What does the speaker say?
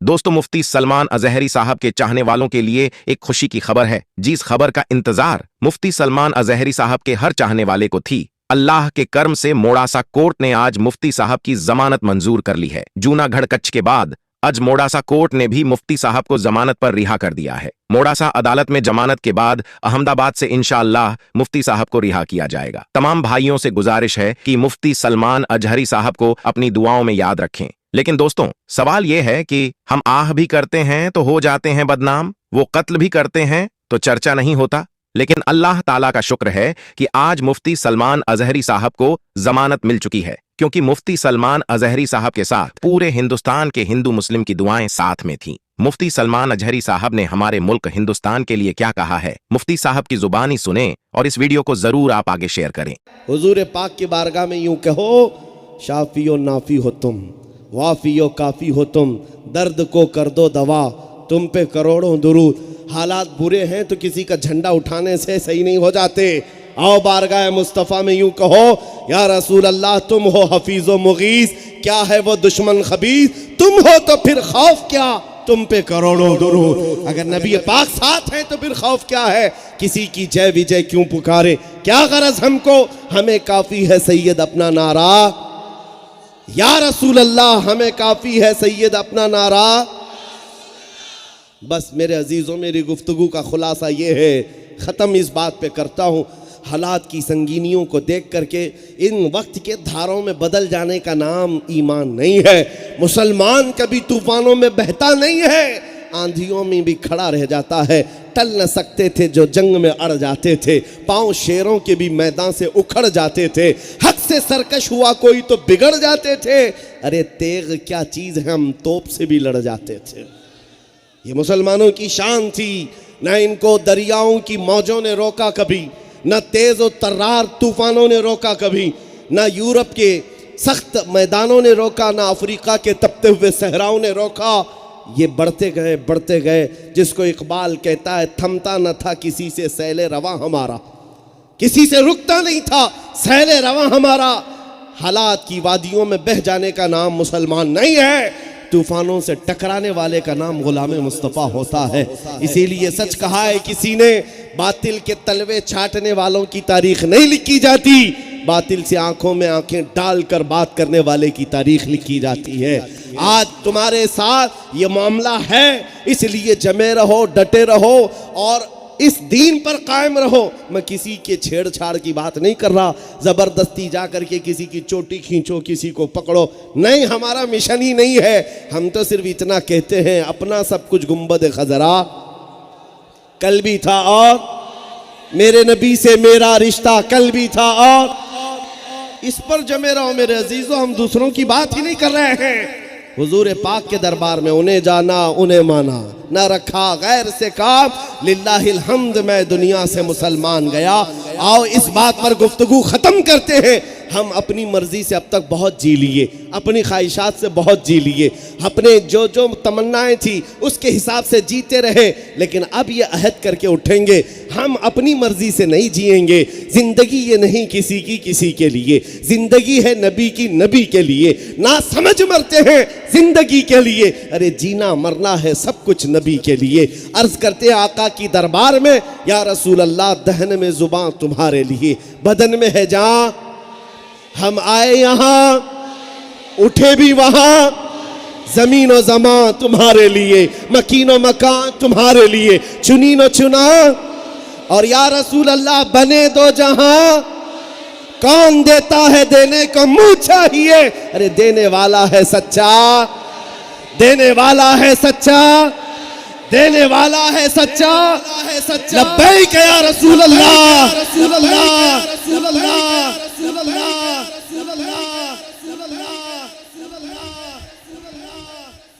दोस्तों, मुफ्ती सलमान अजहरी साहब के चाहने वालों के लिए एक खुशी की खबर है। जिस खबर का इंतजार मुफ्ती सलमान अजहरी साहब के हर चाहने वाले को थी, अल्लाह के कर्म से मोड़ासा कोर्ट ने आज मुफ्ती साहब की जमानत मंजूर कर ली है। जूनागढ़ कच्छ के बाद आज मोड़ासा कोर्ट ने भी मुफ्ती साहब को जमानत पर रिहा कर दिया है। मोड़ासा अदालत में जमानत के बाद अहमदाबाद से इंशाअल्लाह मुफ्ती साहब को रिहा किया जाएगा। तमाम भाइयों से गुजारिश है कि मुफ्ती सलमान अजहरी साहब को अपनी दुआओं में याद रखें। लेकिन दोस्तों, सवाल यह है कि हम आह भी करते हैं तो हो जाते हैं बदनाम, वो कत्ल भी करते हैं तो चर्चा नहीं होता। लेकिन अल्लाह ताला का शुक्र है कि आज मुफ्ती सलमान अजहरी साहब को जमानत मिल चुकी है, क्योंकि मुफ्ती सलमान अजहरी साहब के साथ पूरे हिंदुस्तान के हिंदू मुस्लिम की दुआएं साथ में थीं। मुफ्ती सलमान अजहरी साहब ने हमारे मुल्क हिंदुस्तान के लिए क्या कहा है, मुफ्ती साहब की जुबानी सुने और इस वीडियो को जरूर आप आगे शेयर करें। हुजूर पाक की बारगाह में यूं कहो, शाफियो नाफी हो तुम, वाफियो काफी हो तुम, दर्द को कर दो दवा, तुम पे करोड़ों दुरूद। हालात बुरे हैं तो किसी का झंडा उठाने से सही नहीं हो जाते। आओ बारगाह मुस्तफ़ा में यूं कहो, या रसूल अल्लाह तुम हो हफीज़ो मुगीस, क्या है वो दुश्मन खबीस, तुम हो तो फिर खौफ क्या, तुम पे करोड़ों दुरूद। अगर नबी पाक साथ हैं तो फिर खौफ क्या है, किसी की जय विजय क्यों पुकारे, क्या गरज हमको, हमें काफ़ी है सैयद अपना नारा, या रसूल अल्लाह हमें काफ़ी है सैयद अपना नारा। बस मेरे अजीज़ों, मेरी गुफ्तगू का खुलासा ये है, ख़त्म इस बात पे करता हूँ, हालात की संगीनियों को देख करके इन वक्त के धारों में बदल जाने का नाम ईमान नहीं है। मुसलमान कभी तूफ़ानों में बहता नहीं है, आंधियों में भी खड़ा रह जाता है। टल न सकते थे जो जंग में अड़ जाते थे, पाँव शेरों के भी मैदान से उखड़ जाते थे, हक से सरकश हुआ कोई तो बिगड़ जाते थे, अरे तेग क्या चीज़ है, हम तोप से भी लड़ जाते थे। ये मुसलमानों की शान थी, न इनको दरियाओं की मौजों ने रोका कभी, न तेज़ और तर्रार तूफ़ानों ने रोका कभी, न यूरोप के सख्त मैदानों ने रोका, न अफ्रीका के तपते हुए सहराओं ने रोका। ये बढ़ते गए, जिसको इकबाल कहता है, थमता न था किसी से सैले रवा हमारा, किसी से रुकता नहीं था सैले रवा हमारा। हालात की वादियों में बह जाने का नाम मुसलमान नहीं है, तूफानों से टकराने वाले का नाम गुलाम मुस्तफ़ा होता है। इसीलिए सच कहा है किसी ने, बातिल के तलवे छाटने वालों की तारीख नहीं लिखी जाती, बातिल से आंखों में आंखें डालकर बात करने वाले की तारीख लिखी जाती है। आज तुम्हारे साथ ये मामला है, इसलिए जमे रहो, डटे रहो और इस दीन पर कायम रहो। मैं किसी के छेड़छाड़ की बात नहीं कर रहा, ज़बरदस्ती जा कर के किसी की चोटी खींचो, किसी को पकड़ो, नहीं, हमारा मिशन ही नहीं है। हम तो सिर्फ इतना कहते हैं, अपना सब कुछ गुंबद खजरा कल भी था और मेरे नबी से मेरा रिश्ता कल भी था, और इस पर जमे रहो मेरे अजीजों। हम दूसरों की बात ही नहीं कर रहे हैं, हुजूर पाक के दरबार में उन्हें जाना उन्हें माना, न रखा गैर से काम, लिल्लाहिल हम्द मैं दुनिया से मुसलमान गया। आओ इस बात पर गुफ्तगू ख़त्म करते हैं। हम अपनी मर्ज़ी से अब तक बहुत जी लिए, अपनी ख्वाहिशात से बहुत जी लिए, अपने जो जो तमन्नाएं थी उसके हिसाब से जीते रहे, लेकिन अब ये अहद करके उठेंगे, हम अपनी मर्ज़ी से नहीं जिएंगे। ज़िंदगी ये नहीं किसी की किसी के लिए, ज़िंदगी है नबी की नबी के लिए, ना समझ मरते हैं ज़िंदगी के लिए, अरे जीना मरना है सब कुछ नबी के लिए। अर्ज़ करते आका की दरबार में, या रसूल अल्लाह दहन में ज़ुबान तुम्हारे लिए, बदन में है जान, हम आए यहाँ उठे भी वहाँ, ज़मीन और ज़मान तुम्हारे लिए, मकीन और मकान तुम्हारे लिए, चुनी न चुना, और या रसूल अल्लाह बने दो जहाँ, कौन देता है देने को मुँह चाहिए, अरे देने वाला है सच्चा, देने वाला है सच्चा, देने वाला है सच्चा, लब्बैक या रसूल अल्लाह, रसूल अल्लाह।